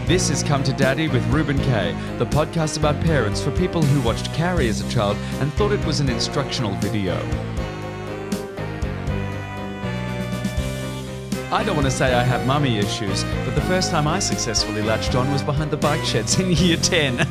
This is Come to Daddy with Reuben Kaye, the podcast about parents for people who watched Carrie as a child and thought it was an instructional video. I don't want to say I have mummy issues, but the first time I successfully latched on was behind the bike sheds in year 10.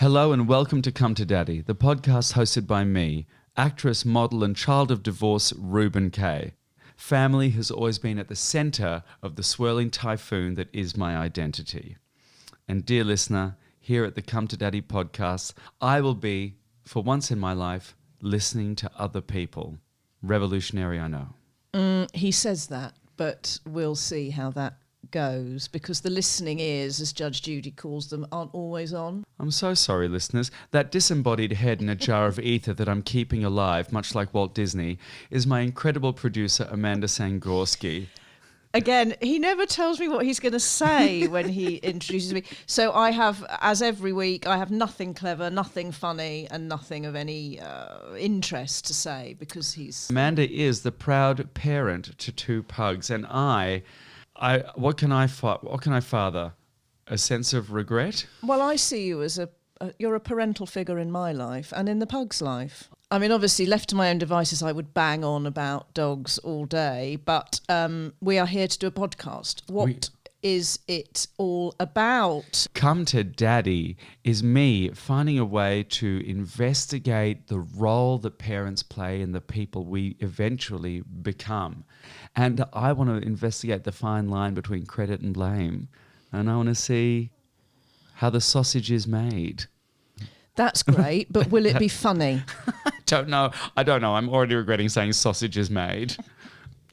Hello and welcome to Come to Daddy, the podcast hosted by me, actress, model and child of divorce Reuben Kaye. Family has always been at the centre of the swirling typhoon that is my identity. And dear listener, here at the Come to Daddy podcast, I will be, for once in my life, listening to other people. Revolutionary, I know. He says that, but we'll see how that goes, because the listening ears, as Judge Judy calls them, aren't always on. I'm so sorry, listeners. That disembodied head in a jar of ether that I'm keeping alive, much like Walt Disney, is my incredible producer, Amanda Sangorski. Again, he never tells me what he's going to say when he introduces me. So I have, as every week, I have nothing clever, nothing funny, and nothing of any interest to say, because he's... Amanda is the proud parent to two pugs, and what can I father? A sense of regret? Well, I see you as you're a parental figure in my life and in the pug's life. I mean, obviously, left to my own devices, I would bang on about dogs all day, but we are here to do a podcast. What is it all about? Come to Daddy is me finding a way to investigate the role that parents play in the people we eventually become. And I want to investigate the fine line between credit and blame. And I want to see how the sausage is made. That's great, but will it be funny? I don't know. I'm already regretting saying sausage is made.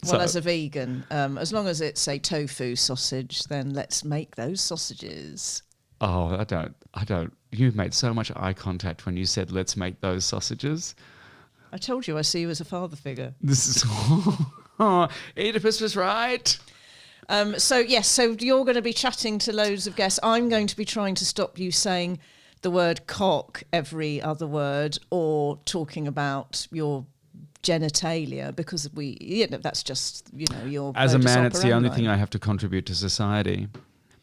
Well, as a vegan, as long as it's a tofu sausage, then let's make those sausages. Oh, I don't. You've made so much eye contact when you said, let's make those sausages. I told you I see you as a father figure. This is... Oedipus was right. So you're going to be chatting to loads of guests. I'm going to be trying to stop you saying the word cock every other word or talking about your genitalia, because that's just, your... As a man, it's the only thing I have to contribute to society.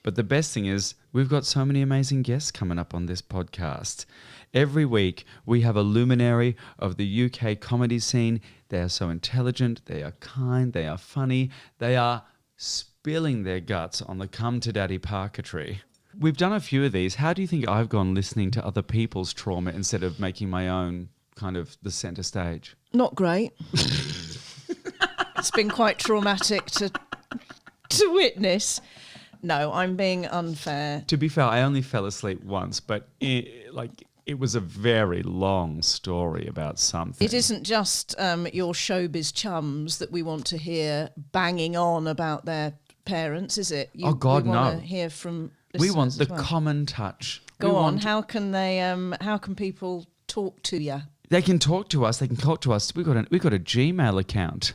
But the best thing is we've got so many amazing guests coming up on this podcast. Every week we have a luminary of the UK comedy scene. They are so intelligent, they are kind, they are funny, they are spilling their guts on the Come to Daddy parquetry. We've done a few of these. How do you think I've gone listening to other people's trauma instead of making my own kind of the centre stage? Not great. It's been quite traumatic to witness. No, I'm being unfair. To be fair, I only fell asleep once, but it was a very long story about something. It isn't just your showbiz chums that we want to hear banging on about their parents, is it? Oh God, we no. want to hear from listeners. We want the common touch. Go on. How can people talk to you? They can talk to us. We've got a Gmail account.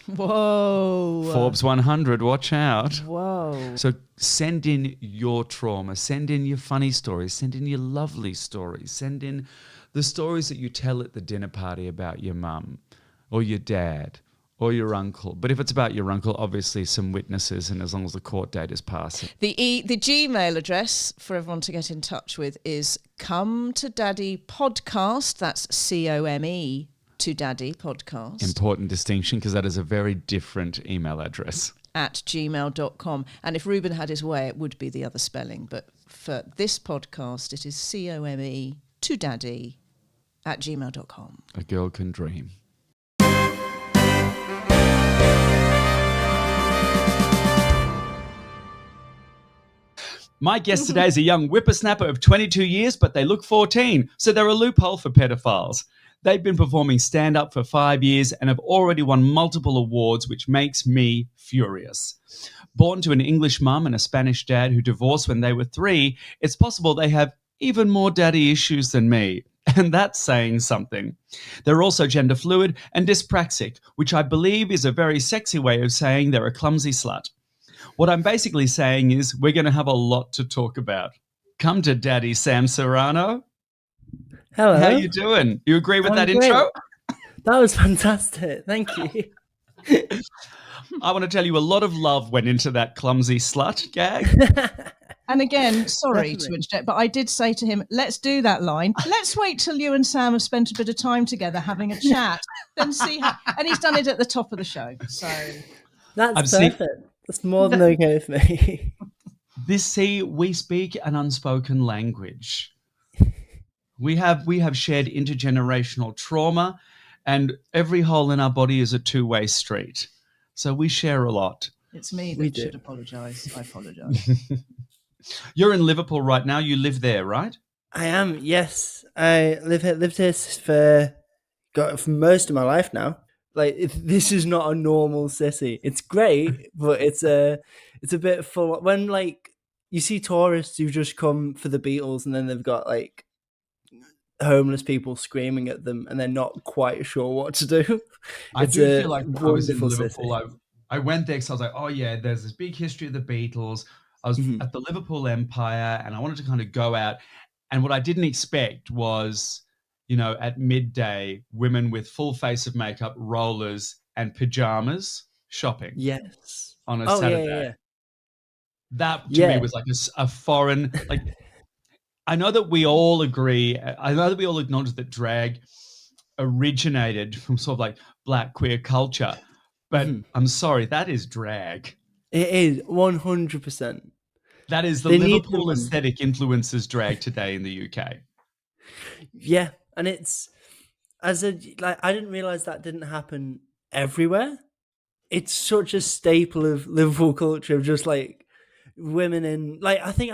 Whoa. Forbes 100, watch out. Whoa. So send in your trauma, send in your funny stories, send in your lovely stories, send in the stories that you tell at the dinner party about your mum or your dad or your uncle. But if it's about your uncle, obviously some witnesses, and as long as the court date is passed. The Gmail address for everyone to get in touch with is Come to Daddy Podcast. That's COME to Daddy Podcast. Important distinction, because that is a very different email address. At gmail.com. And if Reuben had his way, it would be the other spelling. But for this podcast, it is COME to Daddy at gmail.com. A girl can dream. My guest today is a young whippersnapper of 22 years, but they look 14, so they're a loophole for pedophiles. They've been performing stand-up for 5 years and have already won multiple awards, which makes me furious. Born to an English mum and a Spanish dad who divorced when they were 3, it's possible they have even more daddy issues than me. And that's saying something. They're also gender fluid and dyspraxic, which I believe is a very sexy way of saying they're a clumsy slut. What I'm basically saying is we're going to have a lot to talk about. Come to Daddy Sam Serrano. Hello. How you doing? You agree with that great. intro? That was fantastic. Thank you. I want to tell you a lot of love went into that clumsy slut gag. And again, sorry Definitely. to interject, but I did say to him, let's do that line. Let's wait till you and Sam have spent a bit of time together having a chat, then see how. And he's done it at the top of the show. So That's perfect. That's more than okay with me. We speak an unspoken language. We have shared intergenerational trauma, and every hole in our body is a two-way street. So we share a lot. it's me that should apologise. I apologise. You're in Liverpool right now. You live there, right? I am, yes. I lived here for most of my life now. Like, this is not a normal city. It's great, but it's a bit full. When, like, you see tourists who just come for the Beatles and then they've got, like, homeless people screaming at them and they're not quite sure what to do. I do feel like when I was in wonderful Liverpool, I went there because I was like, oh yeah, there's this big history of the Beatles. I was at the Liverpool Empire and I wanted to kind of go out. And what I didn't expect was, at midday, women with full face of makeup, rollers and pajamas shopping. Yes. On a Saturday. Yeah. That to me was like a foreign, like, I know that we all agree. I know that we all acknowledge that drag originated from sort of like black queer culture, but I'm sorry, that is drag. It is 100%. That is the Liverpool aesthetic influences drag today in the UK. Yeah, and it's I didn't realize that didn't happen everywhere. It's such a staple of Liverpool culture of just like women in like I think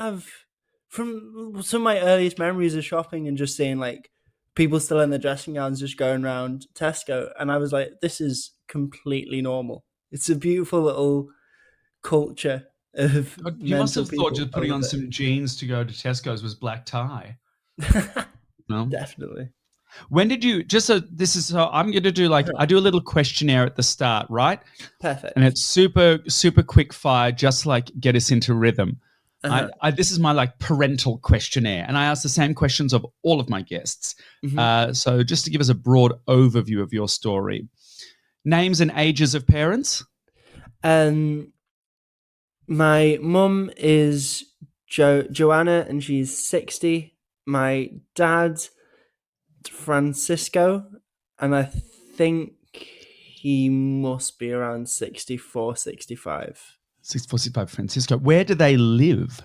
from some of my earliest memories of shopping and just seeing like people still in their dressing gowns just going around Tesco, and I was like, this is completely normal. It's a beautiful little culture of you must have thought just putting on it. some jeans to go to Tesco's was black tie. No, definitely. When did you I'm going to do I do a little questionnaire at the start, right? Perfect. And it's super, super quick fire, just like get us into rhythm. This is my like parental questionnaire, and I ask the same questions of all of my guests. So just to give us a broad overview of your story, names and ages of parents. My mum is Joanna, and she's 60. My dad, Francisco, and I think he must be around 64, 65. 65, Francisco. Where do they live?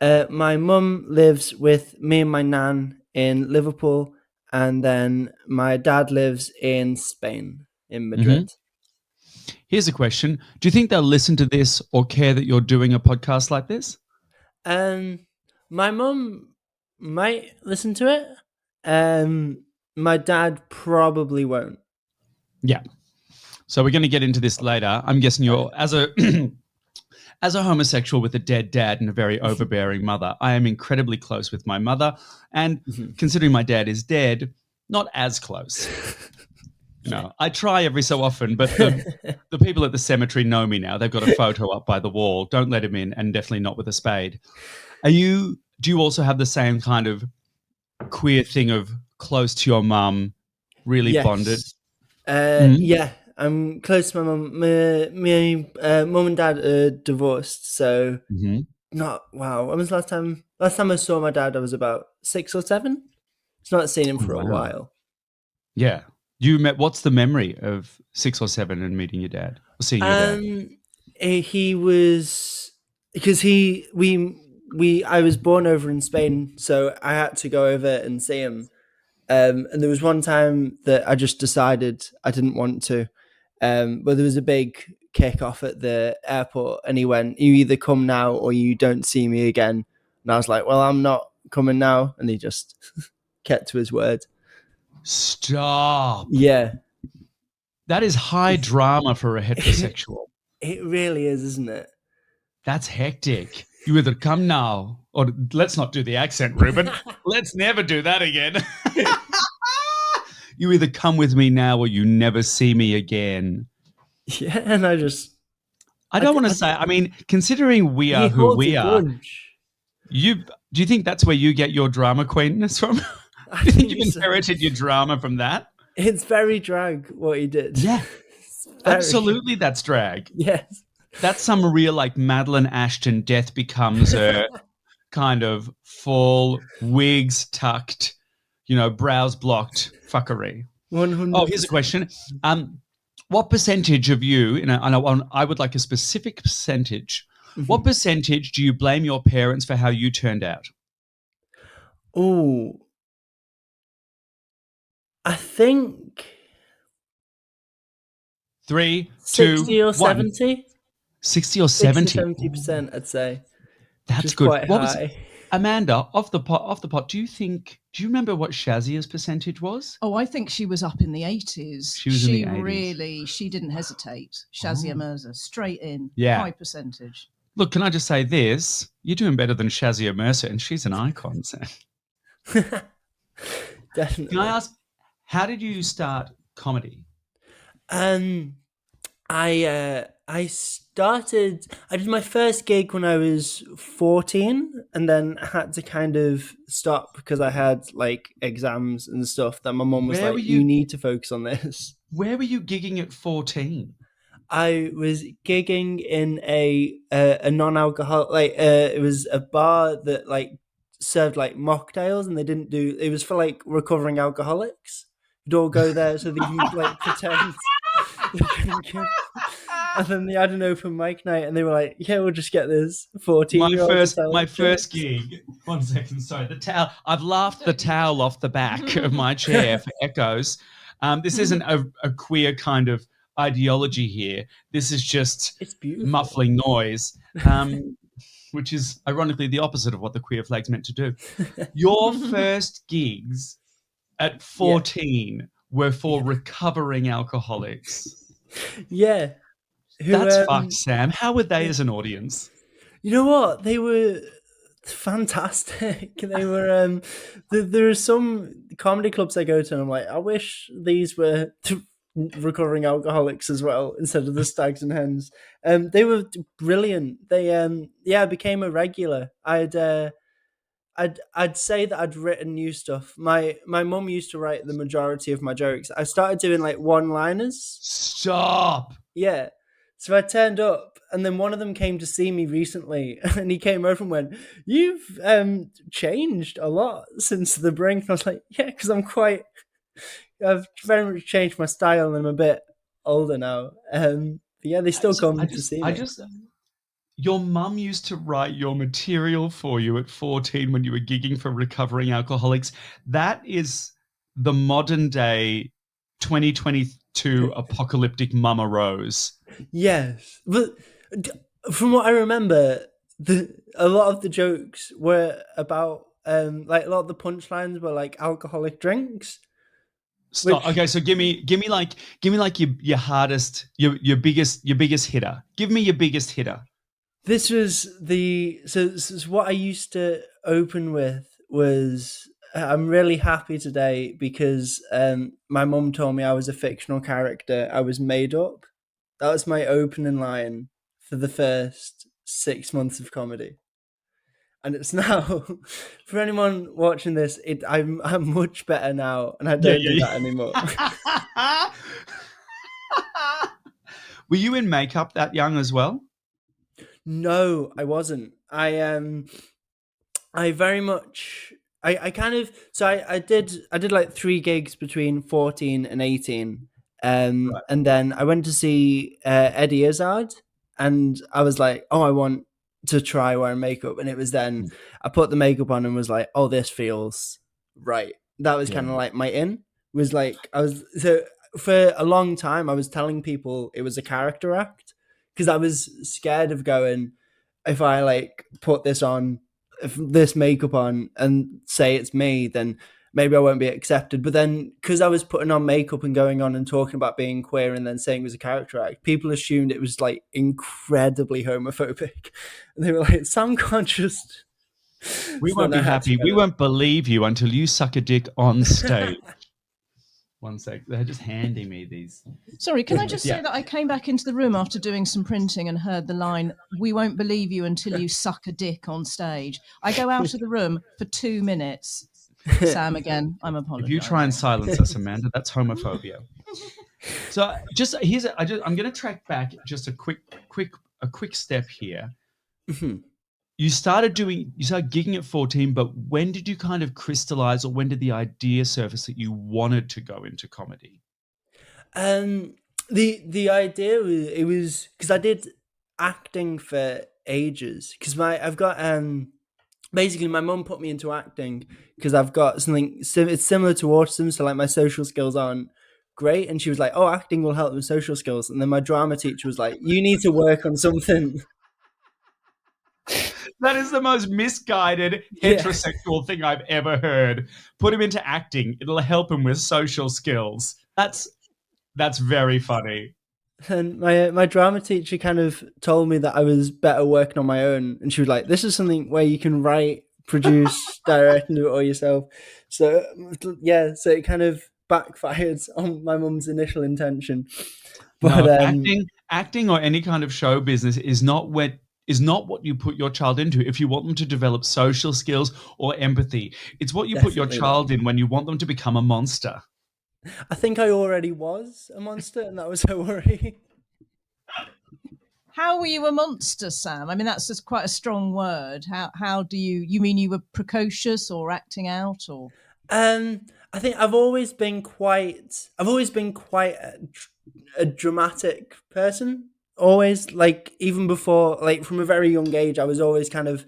My mum lives with me and my nan in Liverpool, and then my dad lives in Spain, in Madrid. Here's a question. Do you think they'll listen to this or care that you're doing a podcast like this? My mum might listen to it. My dad probably won't. Yeah. So we're going to get into this later. I'm guessing you're, as a homosexual with a dead dad and a very overbearing mother, I am incredibly close with my mother. And considering my dad is dead, not as close. No, I try every so often, but the people at the cemetery know me now. They've got a photo up by the wall. Don't let him in, and definitely not with a spade. Do you also have the same kind of queer thing of close to your mum, really bonded? Yeah, I'm close to my mum. My mum and dad are divorced, so not wow. When was the last time I saw my dad? I was about 6 or 7. I've not seen him for a while. Yeah. What's the memory of 6 or 7 and meeting your dad or seeing your dad? He was because I was born over in Spain, so I had to go over and see him. And there was one time that I just decided I didn't want to. But there was a big kick-off at the airport, and he went, "You either come now or you don't see me again." And I was like, "Well, I'm not coming now," and he just kept to his word. Stop. Yeah. That is high drama for a heterosexual. It really is, isn't it? That's hectic. You either come now, or let's not do the accent, Reuben. Let's never do that again. You either come with me now or you never see me again. Yeah, and I don't want to say. I mean, considering we he are who holds a we are, grudge. do you think that's where you get your drama queenness from? I Do you think think you've so. inherited your drama from that? It's very drag what he did. Yeah, It's very, absolutely. That's drag. yes. That's some real like Madeline Ashton death becomes her kind of full wigs tucked, brows blocked fuckery. 100%. Oh, here's a question. What percentage of you, and I would like a specific percentage. What percentage do you blame your parents for how you turned out? Oh, I think 3, 60 2, or 1. 70. 60 or 60, 70. 70%, I'd say. That's Which is good. quite What was high. Amanda, off the pot, do you remember what Shazia's percentage was? Oh, I think she was up in the 80s. She was in the 80s. She didn't hesitate. Shazia Mirza, straight in, Yeah. high percentage. Look, can I just say this? You're doing better than Shazia Mercer, and she's an icon, Sam. Definitely. Can I ask, how did you start comedy? I did my first gig when I was 14 and then had to kind of stop because I had like exams and stuff that my mum was like, you need to focus on this. Where were you gigging at 14? I was gigging in a non-alcoholic, it was a bar that like served like mocktails, and it was for like recovering alcoholics. You'd all go there so they can like pretend. And then they had an open mic night, and they were like, "Yeah, we'll just get this 14-year-old." My first gig. 1 second, sorry. The towel. I've laughed the towel off the back of my chair for echoes. This isn't a queer kind of ideology here. This is just muffling noise, which is ironically the opposite of what the queer flag's meant to do. Your first gigs at 14 were for recovering alcoholics. Yeah. That's fucked, Sam. How were they as an audience? You know what? They were fantastic. They were there are some comedy clubs I go to and I'm like, I wish these were recovering alcoholics as well instead of the stags and hens. They were brilliant. They I became a regular. I'd say that I'd written new stuff. My mum used to write the majority of my jokes. I started doing like one-liners. Stop. Yeah. So I turned up, and then one of them came to see me recently, and he came over and went, "You've changed a lot since the brink." And I was like, "Yeah, because I've very much changed my style, and I'm a bit older now." But yeah, they still come to see me. Your mum used to write your material for you at 14 when you were gigging for recovering alcoholics. That is the modern day 2022 apocalyptic Mama Rose. Yes, but from what I remember, a lot of the jokes were about like a lot of the punchlines were like alcoholic drinks. Stop. Okay, so give me like your hardest, your biggest hitter. Give me your biggest hitter. This was this is what I used to open with was, I'm really happy today because my mum told me I was a fictional character. I was made up. That was my opening line for the first 6 months of comedy. And it's now, for anyone watching this, I'm much better now, and I don't do that anymore. Were you in makeup that young as well? No, I wasn't. I very much. I kind of. So I did like 3 gigs between 14 and 18. Right. And then I went to see Eddie Izzard, and I was like, oh, I want to try wearing makeup. And it was then I put the makeup on and was like, oh, this feels right. That was kind of like my in. Was like, so for a long time I was telling people it was a character act because I was scared of going, if I like put this on, if this makeup on and say it's me, then maybe I won't be accepted. But then because I was putting on makeup and going on and talking about being queer and then saying it was a character act, people assumed it was like incredibly homophobic. And they were like, Sam can't just... We won't be happy. We won't believe you until you suck a dick on stage. 1 sec. They're just handing me these. Sorry, can I just Yeah. say that I came back into the room after doing some printing and heard the line, "We won't believe you until you suck a dick on stage." I go out of the room for 2 minutes. Sam, again, I'm If apologising. you try and silence us, Amanda, that's homophobia. So just I'm going to track back just a quick step here. You started gigging at 14, but when did you kind of crystallize, or when did the idea surface that you wanted to go into comedy? The idea was because I did acting for ages, because I've got basically my mum put me into acting because I've got something it's similar to autism, so like my social skills aren't great, and she was like, oh, acting will help with social skills, and then my drama teacher was like, you need to work on something. That is the most misguided heterosexual thing I've ever heard. Put him into acting. It'll help him with social skills. That's very funny. And my drama teacher kind of told me that I was better working on my own, and she was like, this is something where you can write, produce, direct, and do it all yourself. So yeah, so it kind of backfired on my mum's initial intention. But no, acting or any kind of show business is not what you put your child into if you want them to develop social skills or empathy. It's what you put your child in when you want them to become a monster. I think I already was a monster, and that was her worry. How were you a monster, Sam? I mean, that's just quite a strong word. How do you mean you were precocious or acting out, or? I think I've always been quite a dramatic person. Always, like, even before, like, from a very young age, I'd always kind of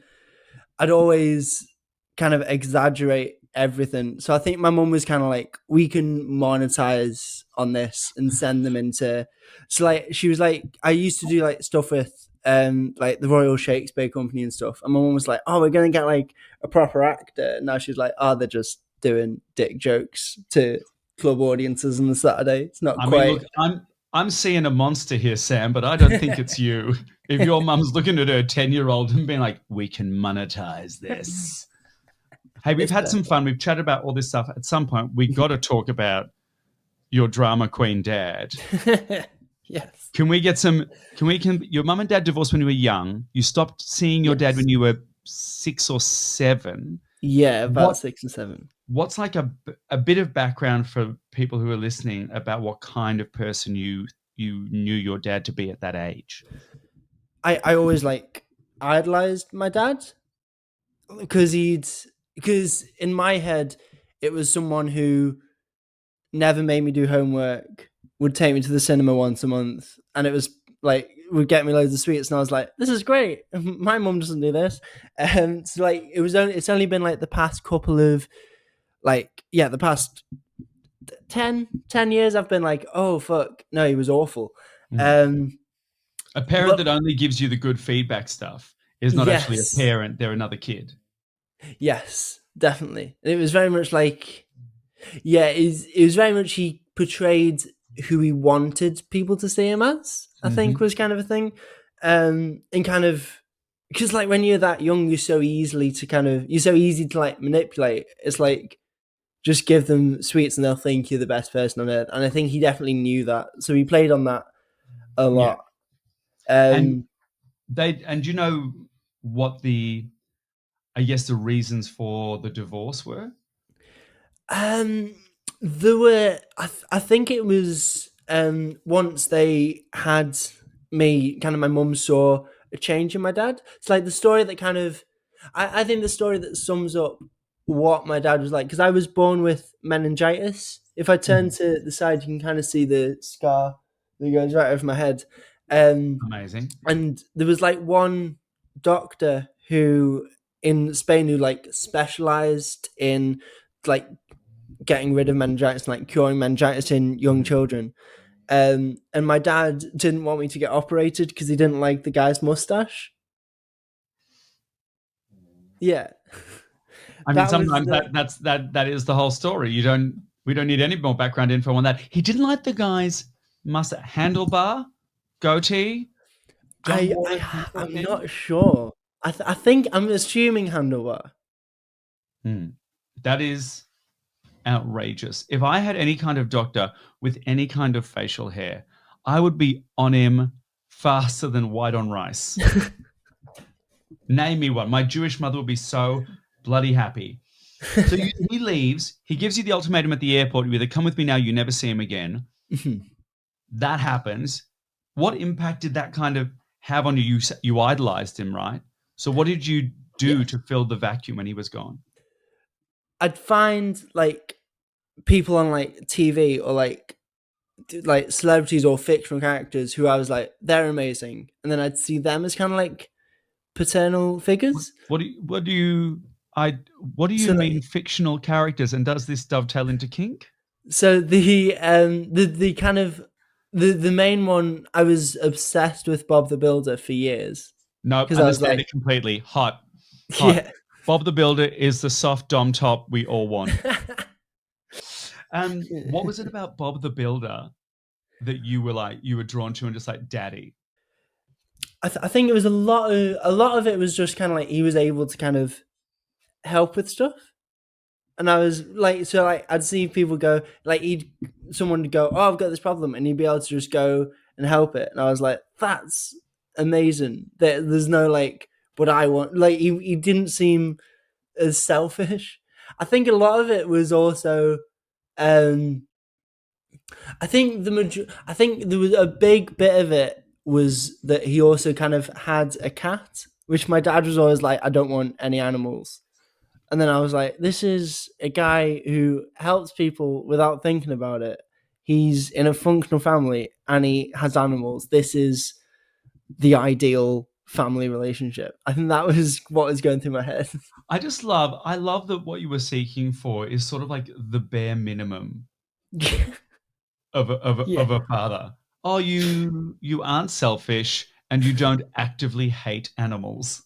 exaggerate everything. So I think my mum was kind of like, we can monetize on this and send them into. So like, she was like, I used to do like stuff with like the Royal Shakespeare Company and stuff, and my mum was like, oh, we're gonna get like a proper actor. And now she's like, oh, they're just doing dick jokes to club audiences on the Saturday. It's not quite. Look, I'm seeing a monster here, Sam, but I don't think it's you. If your mum's looking at her 10-year-old and being like, we can monetize this. Hey, we've had some fun. We've chatted about all this stuff. At some point, we got to talk about your drama queen dad. Yes. Can your mum and dad divorced when you were young? You stopped seeing your dad when you were 6 or 7. Yeah, about 6 and 7. What's like a bit of background for people who are listening about what kind of person you knew your dad to be at that age? I always like idolized my dad because in my head it was someone who never made me do homework, would take me to the cinema once a month, and it was like would get me loads of sweets, and I was like, this is great. My mum doesn't do this. So like it's only been like the past couple of the past 10 years I've been like, oh fuck, no, he was awful. A parent that only gives you the good feedback stuff is not actually a parent, they're another kid. Yes, definitely. It was very much like, it was very much he portrayed who he wanted people to see him as, I think was kind of a thing. And kind of, because like when you're that young, you're so easy to like manipulate. It's like, just give them sweets and they'll think you're the best person on earth. And I think he definitely knew that. So he played on that a lot. Yeah. And you know what the reasons for the divorce were? There were, I think it was once they had me, kind of my mum saw a change in my dad. It's like the story that kind of, I think the story that sums up what my dad was like, because I was born with meningitis. If I turn to the side, you can kind of see the scar that goes right over my head. Amazing. And there was like one doctor who in Spain who like specialized in like getting rid of meningitis and like curing meningitis in young children. And my dad didn't want me to get operated because he didn't like the guy's mustache. Yeah. I mean, sometimes that is the whole story. We don't need any more background info on that. He didn't like the guy's mustache, handlebar, goatee. I'm not sure. I think I'm assuming handlebar. That is outrageous. If I had any kind of doctor with any kind of facial hair, I would be on him faster than white on rice. Name me one. My Jewish mother would be so bloody happy. So he leaves. He gives you the ultimatum at the airport. You either come with me now, you never see him again. That happens. What impact did that kind of have on you? You idolized him, right? So what did you do to fill the vacuum when he was gone? I'd find like people on like TV or like celebrities or fictional characters who I was like, they're amazing, and then I'd see them as kind of like paternal figures. What do you mean Like, fictional characters? And does this dovetail into kink? so the kind of the main one, I was obsessed with Bob the Builder for years. No, because I was understand like, it completely. Hot. yeah. Bob the Builder is the soft dom top we all want. What was it about Bob the Builder that you were drawn to and just like, daddy? I think it was a lot of it was just kind of like he was able to kind of help with stuff. And I was like, so like I'd see people go, like someone would go, oh, I've got this problem, and he'd be able to just go and help it. And I was like, that's amazing. There's no like, but I want, like he didn't seem as selfish. I think a lot of it was also, I think there was a big bit of it was that he also kind of had a cat, which my dad was always like, I don't want any animals. And then I was like, this is a guy who helps people without thinking about it. He's in a functional family and he has animals. This is the ideal family relationship. I think that was what was going through my head. I love that what you were seeking for is sort of like the bare minimum of a father. Oh, you aren't selfish and you don't actively hate animals.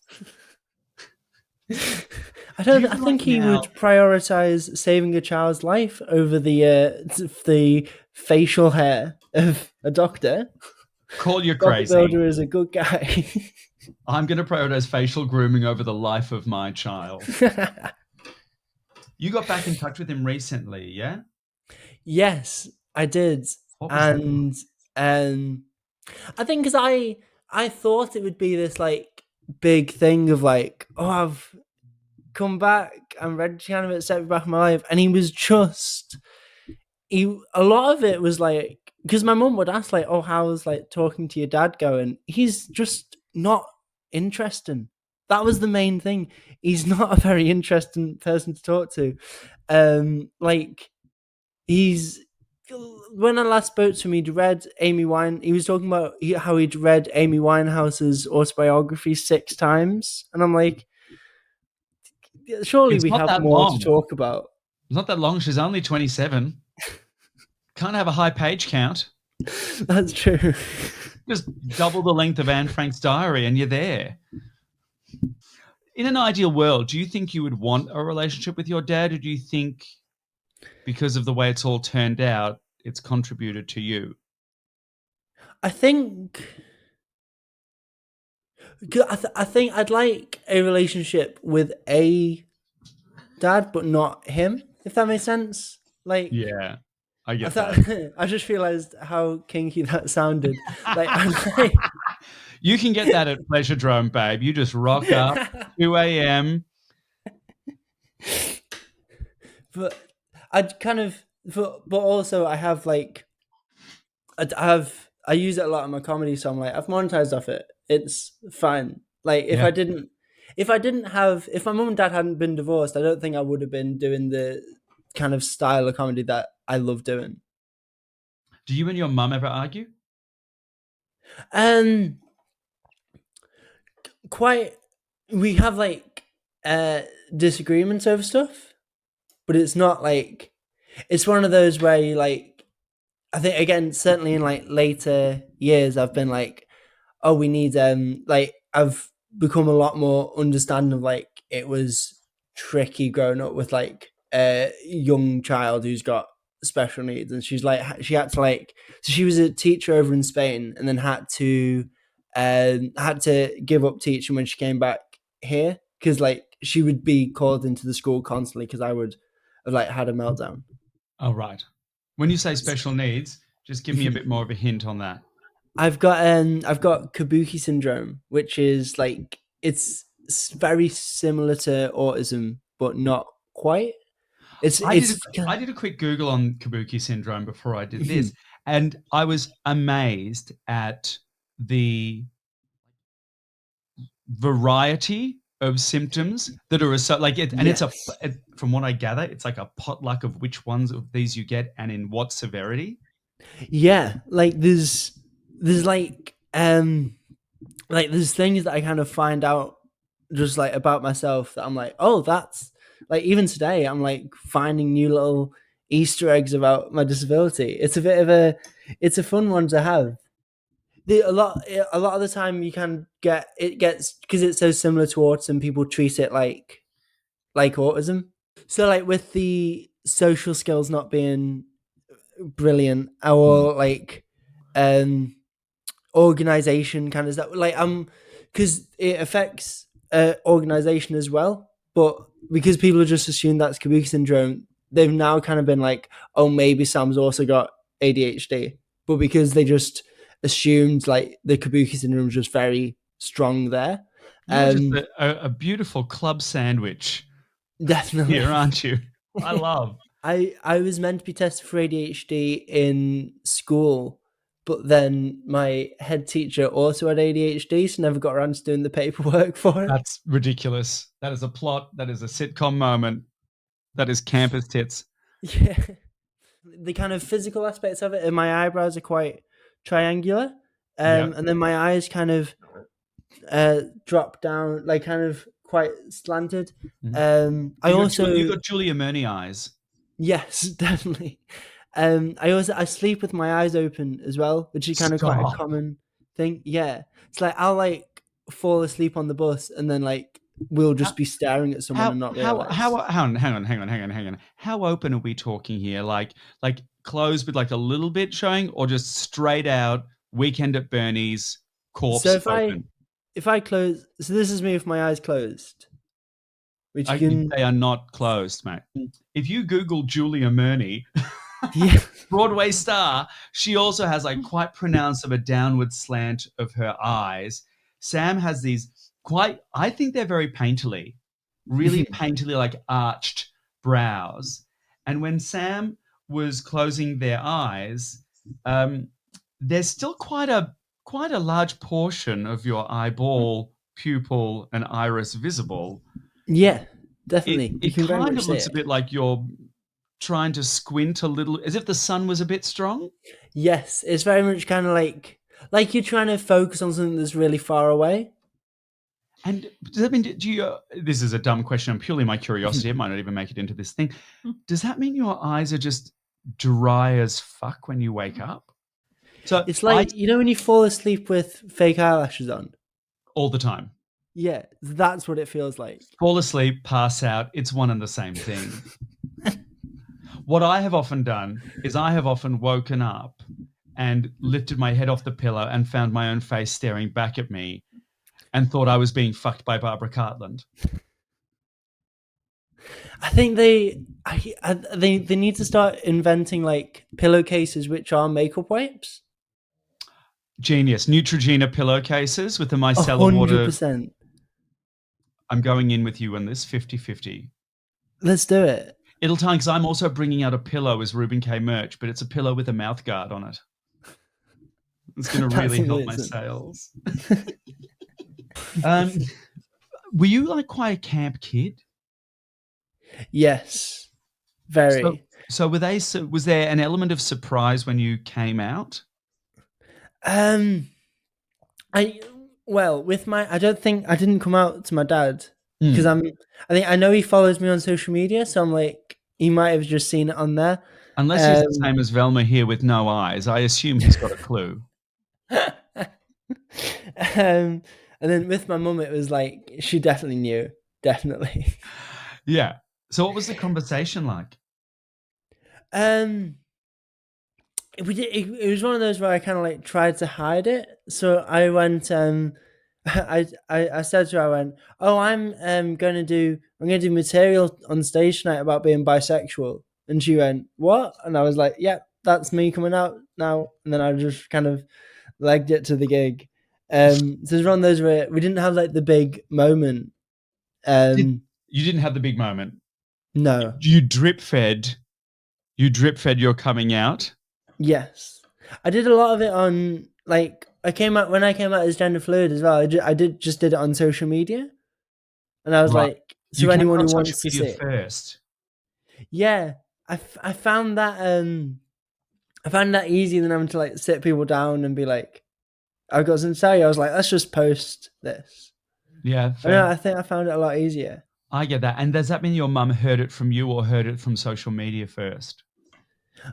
I think he would prioritize saving a child's life over the facial hair of a doctor. Call you crazy. Bob the Builder is a good guy. I'm going to prioritize facial grooming over the life of my child. You got back in touch with him recently, yeah? Yes, I did. And I think because I thought it would be this like big thing of like, oh, I've come back, I'm ready to kind of accept back in my life. And he was just, a lot of it was like, because my mum would ask like, oh, how's like talking to your dad going? He's just not interesting. That was the main thing. He's not a very interesting person to talk to. Like when I last spoke to him, he'd read he was talking about how he'd read Amy Winehouse's autobiography 6 times. And I'm like, surely we have more to talk about. It's not that long. She's only 27. Can't have a high page count. That's true. Just double the length of Anne Frank's diary and you're there. In an ideal world, do you think you would want a relationship with your dad, or do you think because of the way it's all turned out, it's contributed to you? I think I'd like a relationship with a dad, but not him, if that makes sense. Like, yeah, I get that. I just realized how kinky that sounded. You can get that at Pleasuredrome, babe. You just rock up, 2 a.m. But I'd kind of, but also I have like, I use it a lot in my comedy, so I'm like, I've monetized off it. It's fine. Like if my mum and dad hadn't been divorced, I don't think I would have been doing the kind of style of comedy that I love doing. Do you and your mum ever argue? We have like disagreements over stuff, but it's not like, it's one of those where you like, I think again, certainly in like later years, I've been like, oh, we need like I've become a lot more understanding of like, it was tricky growing up with like a young child who's got special needs, and she had to like, so she was a teacher over in Spain and then had to give up teaching when she came back here, because like she would be called into the school constantly because I would I've like had a meltdown. Oh, right. When you say special needs, just give me a bit more of a hint on that. I've got kabuki syndrome, which is like very similar to autism, but not quite. It's I did a quick Google on Kabuki syndrome before I did this, and I was amazed at the variety of symptoms that are like it, and from what I gather, it's like a potluck of which ones of these you get and in what severity. yeah, like there's like there's things that I kind of find out just like about myself that I'm like, oh, that's like even today I'm like finding new little Easter eggs about my disability. It's a fun one to have. A lot of the time you can get it gets because it's so similar to autism. People treat it like autism. So like with the social skills not being brilliant, or like um organization kind of stuff, like because it affects organization as well, but because people have just assumed that's kabuki syndrome, they've now kind of been like, oh, maybe Sam's also got ADHD, but because they just assumed like the kabuki syndrome was just very strong there. You're just a beautiful club sandwich Definitely. here, aren't you? I love. I was meant to be tested for ADHD in school, but then my head teacher also had ADHD, so never got around to doing the paperwork for it. That's ridiculous. That is a plot. That is a sitcom moment. That is campus tits. Yeah. The kind of physical aspects of it, and my eyebrows are quite triangular, and then my eyes kind of drop down, like kind of quite slanted. You got Julia Murney eyes. Yes, definitely. I sleep with my eyes open as well, which is kind of quite a common thing. Yeah, it's like I'll like fall asleep on the bus, and then like we'll just be staring at someone and not realize. Hang on. How open are we talking here? Like closed with like a little bit showing, or just straight out Weekend at Bernie's corpse So open? if I close, so this is me with my eyes closed, which they are not closed, mate. If you Google Julia Murney, yeah. Broadway star, she also has like quite pronounced of a downward slant of her eyes. Sam has these I think they're very painterly, really painterly, like arched brows. And when Sam was closing their eyes, there's still quite a large portion of your eyeball, pupil, and iris visible. Yeah, definitely. It kind of looks a bit like you're trying to squint a little, as if the sun was a bit strong. Yes, it's very much kind of like you're trying to focus on something that's really far away. And does that mean, this is a dumb question, purely my curiosity, it might not even make it into this thing. Does that mean your eyes are just dry as fuck when you wake up? So it's like, you know, when you fall asleep with fake eyelashes on? All the time. Yeah, that's what it feels like. Fall asleep, pass out, it's one and the same thing. What I have often done is I have often woken up and lifted my head off the pillow and found my own face staring back at me and thought I was being fucked by Barbara Cartland. I think they need to start inventing like pillowcases which are makeup wipes. Genius. Neutrogena pillowcases with the micellar water. 100%. I'm going in with you on this, 50-50. Let's do it. It'll time, because I'm also bringing out a pillow as Reuben Kaye merch, but it's a pillow with a mouth guard on it. It's going to really help my sales. Were you like quite a camp kid? Yes, very. So was there an element of surprise when you came out? I don't think I didn't come out to my dad because I know he follows me on social media, so I'm like, he might have just seen it on there. Unless he's the same as Velma here with no eyes, I assume he's got a clue. And then with my mum, it was like, she definitely knew. Definitely. Yeah. So what was the conversation like? It was one of those where I kind of like tried to hide it. So I went, I said to her, I went, "Oh, I'm gonna do material on stage tonight about being bisexual," and she went, "What?" And I was like, "Yeah, that's me coming out now." And then I just kind of legged it to the gig. So it's one of those where we didn't have like the big moment. You didn't have the big moment. No. You drip fed. You drip fed your coming out. Yes, I did a lot of it on like I came out when I came out as gender fluid as well. I did it on social media, and I was Right. like, You so came anyone out on who social wants to media see it, first. yeah, I found that I found that easier than having to like sit people down and be like, I've got something to tell you. I was like, let's just post this. Yeah, I don't know, fair. I think I found it a lot easier. I get that. And does that mean your mum heard it from you or heard it from social media first?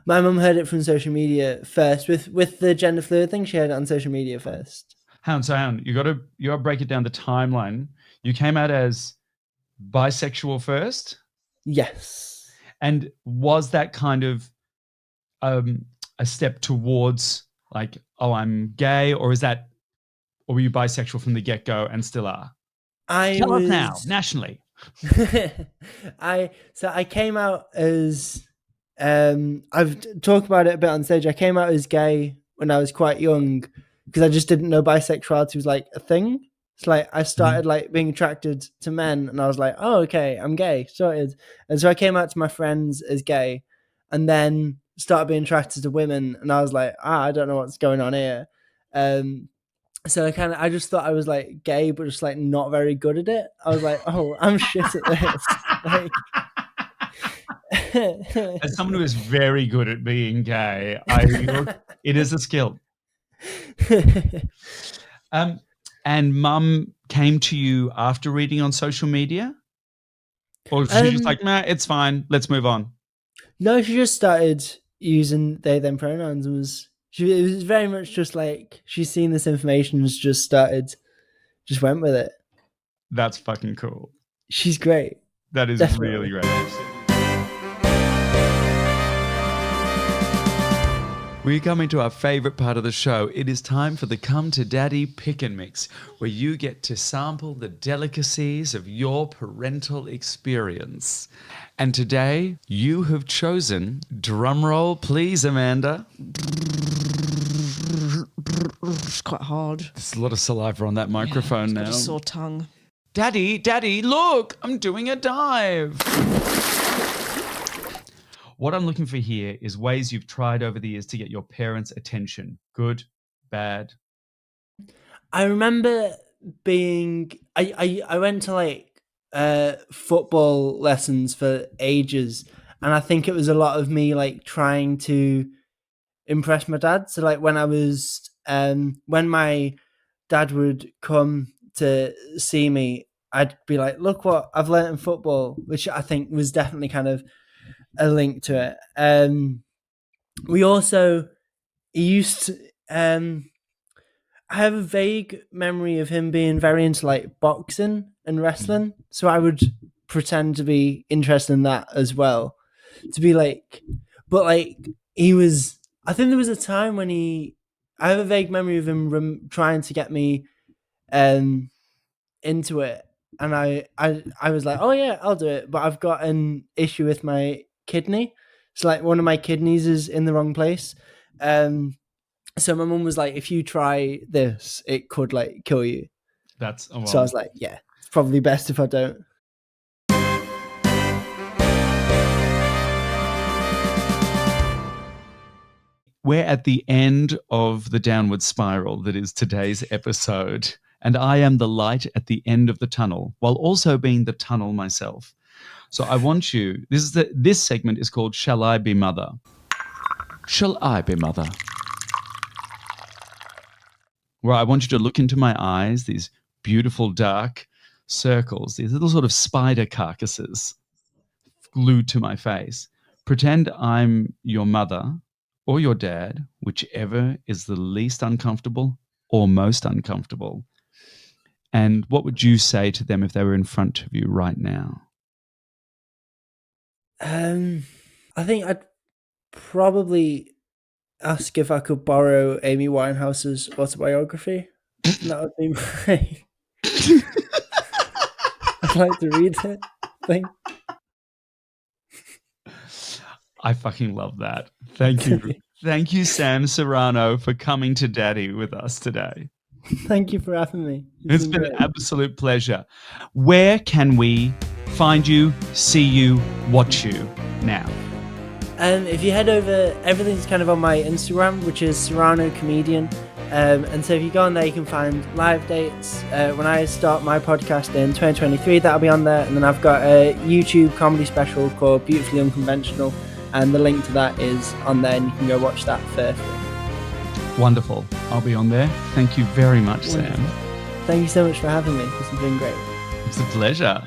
My mum heard it from social media first with the gender fluid thing. She heard it on social media first. Hang on. You gotta break it down the timeline. You came out as bisexual first? Yes. And was that kind of a step towards like, oh, I'm gay, or or were you bisexual from the get-go and still are? I Tell us now, was nationally. I came out as I've talked about it a bit on stage. I came out as gay when I was quite young because I just didn't know bisexuality was like a thing. It's like I started like being attracted to men and I was like, oh okay, I'm gay, sorted. And so I came out to my friends as gay and then started being attracted to women and I was like, I don't know what's going on here. Um so I just thought I was like gay, but just like not very good at it. I was like, oh, I'm shit at this. Like, As someone who is very good at being gay, it is a skill. And mum came to you after reading on social media? Or she just like, nah, it's fine. Let's move on. No, she just started using they them pronouns and it was very much just like she's seen this information and just went with it. That's fucking cool. She's great. That is really Definitely. great. We're coming to our favourite part of the show. It is time for the Come to Daddy Pick and Mix, where you get to sample the delicacies of your parental experience. And today, you have chosen, drumroll please, Amanda. It's quite hard. There's a lot of saliva on that microphone now. Got a sore tongue. Daddy, look, I'm doing a dive. What I'm looking for here is ways you've tried over the years to get your parents' attention. Good, bad. I remember I went to like football lessons for ages and I think it was a lot of me like trying to impress my dad. So like when I was when my dad would come to see me, I'd be like, look what I've learned in football, which I think was definitely kind of a link to it. We also he used to I have a vague memory of him being very into like boxing and wrestling. So I would pretend to be interested in that as well. To be like, but like he was, I think there was a time when I have a vague memory of him trying to get me into it. And I was like, oh yeah, I'll do it. But I've got an issue with my kidney. It's like one of my kidneys is in the wrong place. So my mum was like, if you try this, it could like kill you. So I was like, yeah, it's probably best if I don't. We're at the end of the downward spiral that is today's episode, and I am the light at the end of the tunnel, while also being the tunnel myself. So I want you, this segment is called Shall I Be Mother? Shall I be mother? Where I want you to look into my eyes, these beautiful dark circles, these little sort of spider carcasses glued to my face. Pretend I'm your mother or your dad, whichever is the least uncomfortable or most uncomfortable. And what would you say to them if they were in front of you right now? I think I'd probably ask if I could borrow Amy Winehouse's autobiography. That would be my... I'd like to read it. I fucking love that. Thank you. Thank you, Sam Serrano, for coming to Daddy with us today. Thank you for having me. It's been an absolute pleasure. Where can we find you, see you, watch you now? If you head over, everything's kind of on my Instagram, which is Serrano Comedian. And so if you go on there, you can find live dates. When I start my podcast in 2023, that'll be on there. And then I've got a YouTube comedy special called Beautifully Unconventional. And the link to that is on there, and you can go watch that for free. Wonderful. I'll be on there. Thank you very much, Wonderful. Sam. Thank you so much for having me. This has been great. It's a pleasure.